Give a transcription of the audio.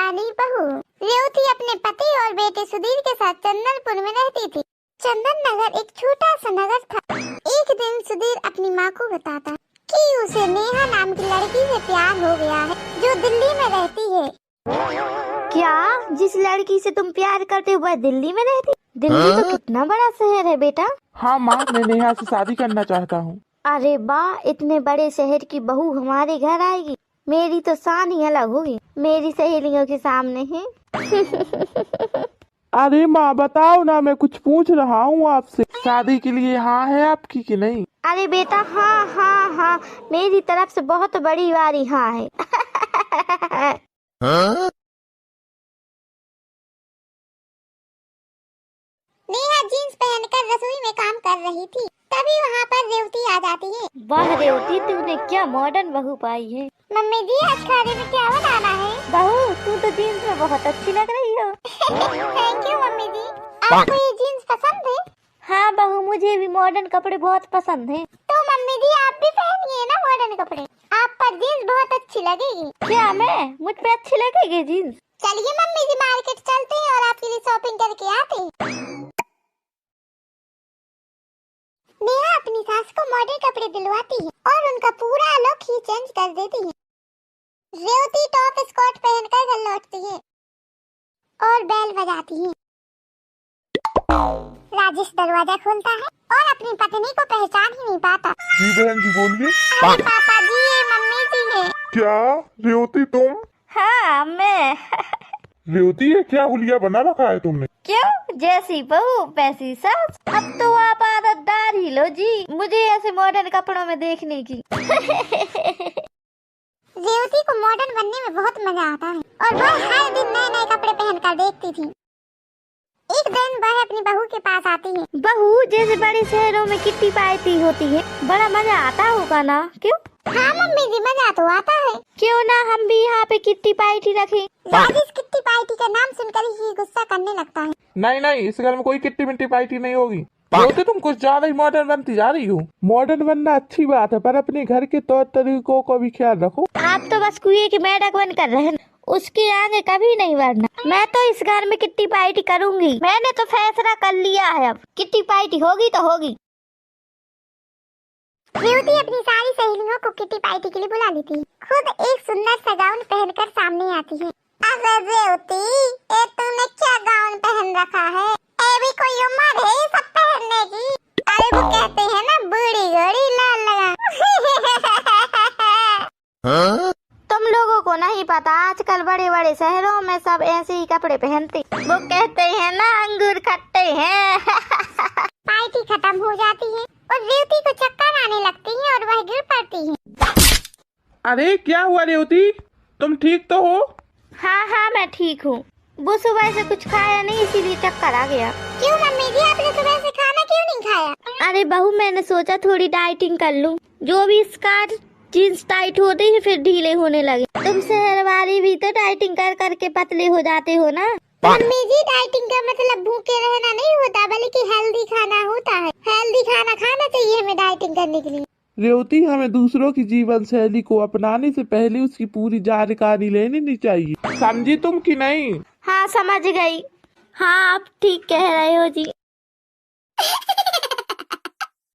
वाली बहू। रेवती अपने पति और बेटे सुधीर के साथ चंदनपुर में रहती थी। चंदन नगर एक छोटा सा नगर था। एक दिन सुधीर अपनी माँ को बताता कि उसे नेहा नाम की लड़की से प्यार हो गया है जो दिल्ली में रहती है। क्या? जिस लड़की से तुम प्यार करते हो वह दिल्ली में रहती? दिल्ली तो कितना बड़ा शहर है बेटा। हाँ माँ, मैं नेहा से शादी करना चाहता हूँ। अरे वाह, इतने बड़े शहर की बहू हमारे घर आएगी, मेरी तो शान ही अलग होगी मेरी सहेलियों के सामने है। अरे माँ बताओ ना, मैं कुछ पूछ रहा हूँ आपसे, शादी के लिए हाँ है आपकी कि नहीं? अरे बेटा हाँ हाँ हाँ, मेरी तरफ से बहुत बड़ी वाली हाँ है। नेहा जीन्स पहनकर रसोई में काम कर रही थी, तभी वहाँ पर रेवती आ जाती है। वाह रेवती, तुमने क्या मॉडर्न बहू पाई है। मम्मी जी आज खाने में क्या बनाना है? बहू तू तो जीन्स में बहुत अच्छी लग रही हो। थैंक यू मम्मी जी। आपको ये जीन्स पसंद है? हाँ बहू, मुझे भी मॉडर्न कपड़े बहुत पसंद हैं। तो मम्मी जी आप भी पहनिए ना मॉडर्न कपड़े, आप पर जीन्स बहुत अच्छी लगेगी। क्या मैं? मुझ पे अच्छी लगेगी जीन्स? चलिए मम्मी जी मार्केट चलते हैं और आपके लिए शॉपिंग करके आते हैं। नेहा अपनी सास को मॉडर्न कपड़े दिलवाती है और उनका पूरा लुक ही चेंज कर देती है। रेवती टॉप स्कर्ट पहनकर घर लौटती है और बेल बजाती है। राजेश दरवाजा खोलता है और अपनी पत्नी को पहचान ही नहीं पाता। जी बहन जी बोलिए। अरे पापा जी, ये मम्मी जी है। क्या रेवती तुम? हाँ मैं। रेवती ये क्या हुलिया बना रखा है तुमने? क्यों? जैसी बहू वैसी सास। अब तो आप आदत डाल ही लो जी मुझे ऐसे मॉडर्न कपड़ों में देखने की। रेवती को मॉडर्न बनने में बहुत मजा आता है और वह हर दिन नए नए कपड़े पहनकर देखती थी। एक दिन वह अपनी बहू के पास आती है। बहू, जैसे बड़े शहरों में किट्टी पार्टी होती है, बड़ा मजा आता होगा ना? क्यों? हाँ मम्मी जी मजा तो आता है। क्यों ना हम भी यहाँ पे किट्टी पार्टी रखें? राजेश किट्टी पार्टी का नाम सुनकर ही गुस्सा करने लगता है। नहीं नहीं, इस घर में कोई किट्टी मिट्टी पार्टी नहीं होगी। रेवती तुम कुछ ज्यादा ही मॉडर्न बनती जा रही हो। मॉडर्न बनना अच्छी बात है, पर अपने घर के तौर तरीकों को भी ख्याल रखो। आप तो बस कुएं के मेढक बन कर रहे, उसके आगे कभी नहीं बढ़ना। मैं तो इस घर में किट्टी पार्टी करूंगी। मैंने तो फैसला कर लिया है, अब किट्टी पार्टी होगी तो होगी। रेवती अपनी सारी सहेलियों को किट्टी पार्टी के लिए बुला लेती है। खुद एक सुंदर सा गाउन पहनकर सामने आती है। अरे रेवती, ये तूने क्या गाउन पहन रखा है? अभी कोई उम्र है सब पहनने की? अरे वो कहते हैं ना, बूढ़ी घोड़ी लाल लगा। तुम लोगों को नहीं पता, आजकल बड़े बड़े शहरों में सब ऐसे ही कपड़े पहनते। वो कहते हैं ना, अंगूर खट्टे हैं। पार्टी खत्म हो जाती है और रेवती को चक्कर आने लगती है और वह गिर पड़ती है। अरे क्या हुआ रेवती, तुम ठीक तो हो? हाँ हाँ मैं ठीक हूँ। वो सुबह से कुछ खाया नहीं, इसीलिए चक्कर आ गया। क्यों मम्मी जी, आपने सुबह से खाना क्यों नहीं खाया? अरे बहू, मैंने सोचा थोड़ी डाइटिंग कर लूं। जो भी स्कर्ट जीन्स टाइट होते ही फिर ढीले होने लगे। तुम शहर वाली भी तो डाइटिंग कर करके पतले हो जाते हो ना। मम्मी जी डाइटिंग का मतलब भूखे रहना नहीं होता, बल्कि हेल्दी खाना होता है। हेल्दी खाना खाना चाहिए हमें डाइटिंग करने के लिए। रेवती, हमें दूसरों की जीवन शैली को अपनाने से पहले उसकी पूरी जानकारी लेनी चाहिए, समझी तुम कि नहीं? हाँ समझ गई। हाँ आप ठीक कह रहे हो जी।